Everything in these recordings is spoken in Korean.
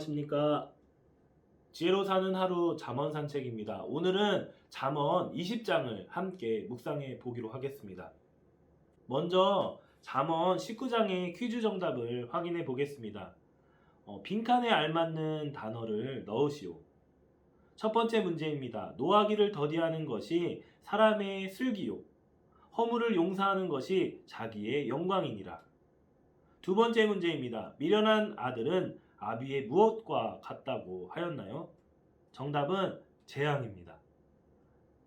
안녕하십니까. 지혜로 사는 하루 잠언 산책입니다. 오늘은 잠언 20장을 함께 묵상해 보기로 하겠습니다. 먼저 잠언 19장의 퀴즈 정답을 확인해 보겠습니다. 빈칸에 알맞는 단어를 넣으시오. 첫 번째 문제입니다. 노하기를 더디하는 것이 사람의 슬기요. 허물을 용서하는 것이 자기의 영광이니라. 두 번째 문제입니다. 미련한 아들은 아비의 무엇과 같다고 하였나요? 정답은 재앙입니다.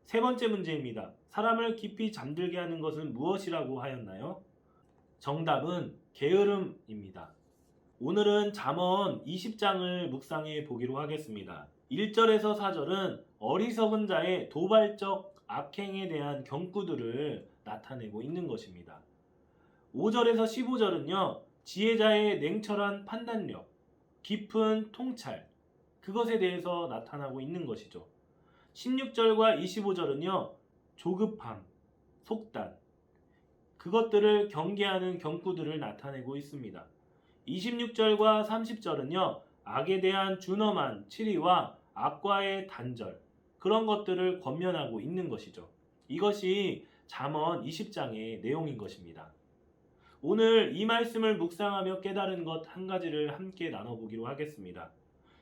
세 번째 문제입니다. 사람을 깊이 잠들게 하는 것은 무엇이라고 하였나요? 정답은 게으름입니다. 오늘은 잠언 20장을 묵상해 보기로 하겠습니다. 1절에서 4절은 어리석은 자의 도발적 악행에 대한 경고들을 나타내고 있는 것입니다. 5절에서 15절은요, 지혜자의 냉철한 판단력, 깊은 통찰, 그것에 대해서 나타나고 있는 것이죠. 16절과 25절은요, 조급함, 속단, 그것들을 경계하는 경고들을 나타내고 있습니다. 26절과 30절은요, 악에 대한 준엄한 치리와 악과의 단절, 그런 것들을 권면하고 있는 것이죠. 이것이 잠언 20장의 내용인 것입니다. 오늘 이 말씀을 묵상하며 깨달은 것 한 가지를 함께 나눠보기로 하겠습니다.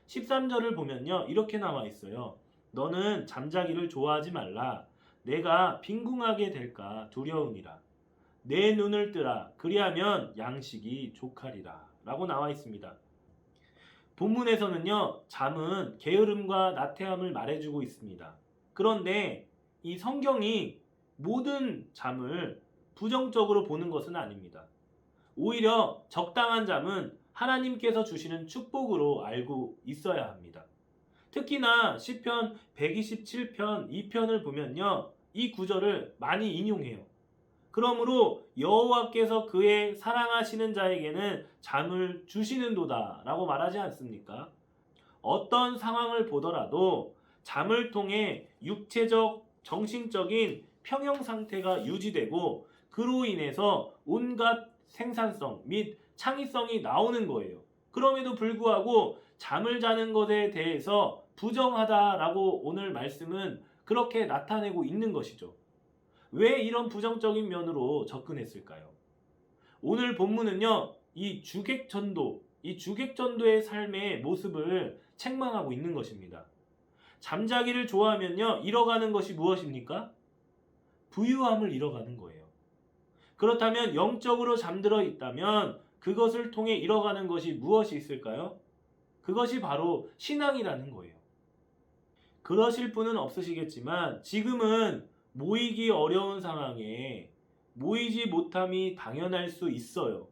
13절을 보면요, 이렇게 나와 있어요. 너는 잠자기를 좋아하지 말라. 내가 빈궁하게 될까 두려우니라. 내 눈을 뜨라. 그리하면 양식이 족하리라. 라고 나와 있습니다. 본문에서는요, 잠은 게으름과 나태함을 말해주고 있습니다. 그런데 이 성경이 모든 잠을 부정적으로 보는 것은 아닙니다. 오히려 적당한 잠은 하나님께서 주시는 축복으로 알고 있어야 합니다. 특히나 시편 127편 2편을 보면요, 이 구절을 많이 인용해요. 그러므로 여호와께서 그의 사랑하시는 자에게는 잠을 주시는도다 라고 말하지 않습니까? 어떤 상황을 보더라도 잠을 통해 육체적, 정신적인 평형 상태가 유지되고 그로 인해서 온갖 생산성 및 창의성이 나오는 거예요. 그럼에도 불구하고 잠을 자는 것에 대해서 부정하다라고 오늘 말씀은 그렇게 나타내고 있는 것이죠. 왜 이런 부정적인 면으로 접근했을까요? 오늘 본문은요, 이 주객전도의 삶의 모습을 책망하고 있는 것입니다. 잠자기를 좋아하면요, 잃어가는 것이 무엇입니까? 부유함을 잃어가는 거예요. 그렇다면 영적으로 잠들어 있다면 그것을 통해 잃어가는 것이 무엇이 있을까요? 그것이 바로 신앙이라는 거예요. 그러실 분은 없으시겠지만 지금은 모이기 어려운 상황에 모이지 못함이 당연할 수 있어요.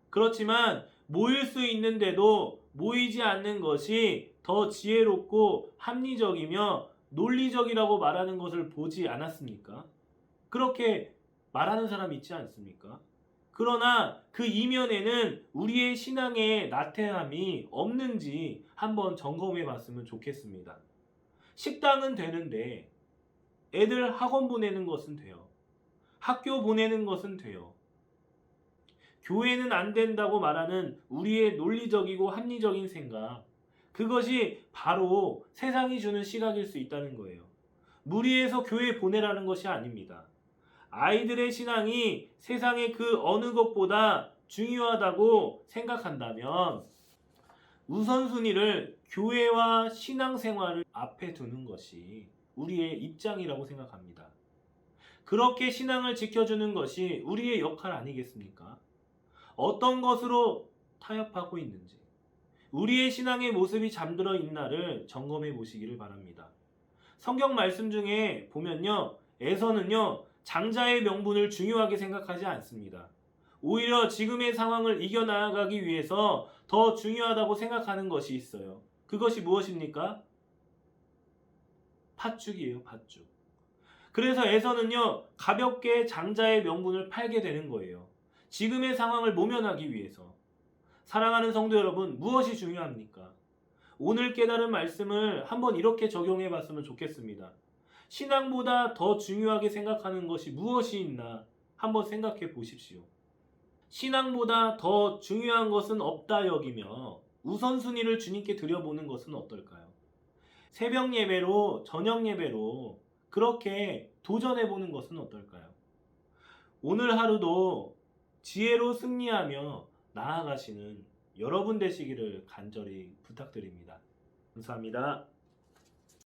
그렇지만 모일 수 있는데도 모이지 않는 것이 더 지혜롭고 합리적이며 논리적이라고 말하는 것을 보지 않았습니까? 그렇게 말하는 사람이 있지 않습니까? 그러나 그 이면에는 우리의 신앙의 나태함이 없는지 한번 점검해 봤으면 좋겠습니다. 식당은 되는데 애들 학원 보내는 것은 돼요. 학교 보내는 것은 돼요. 교회는 안 된다고 말하는 우리의 논리적이고 합리적인 생각, 그것이 바로 세상이 주는 시각일 수 있다는 거예요. 무리해서 교회 보내라는 것이 아닙니다. 아이들의 신앙이 세상의 그 어느 것보다 중요하다고 생각한다면 우선순위를 교회와 신앙생활을 앞에 두는 것이 우리의 입장이라고 생각합니다. 그렇게 신앙을 지켜주는 것이 우리의 역할 아니겠습니까? 어떤 것으로 타협하고 있는지, 우리의 신앙의 모습이 잠들어 있나를 점검해 보시기를 바랍니다. 성경 말씀 중에 보면요, 에서는요, 장자의 명분을 중요하게 생각하지 않습니다. 오히려 지금의 상황을 이겨나가기 위해서 더 중요하다고 생각하는 것이 있어요. 그것이 무엇입니까? 팥죽이에요, 팥죽. 그래서 에서는요, 가볍게 장자의 명분을 팔게 되는 거예요. 지금의 상황을 모면하기 위해서. 사랑하는 성도 여러분, 무엇이 중요합니까? 오늘 깨달은 말씀을 한번 이렇게 적용해 봤으면 좋겠습니다. 신앙보다 더 중요하게 생각하는 것이 무엇이 있나 한번 생각해 보십시오. 신앙보다 더 중요한 것은 없다 여기며 우선순위를 주님께 드려보는 것은 어떨까요? 새벽 예배로, 저녁 예배로 그렇게 도전해보는 것은 어떨까요? 오늘 하루도 지혜로 승리하며 나아가시는 여러분 되시기를 간절히 부탁드립니다. 감사합니다.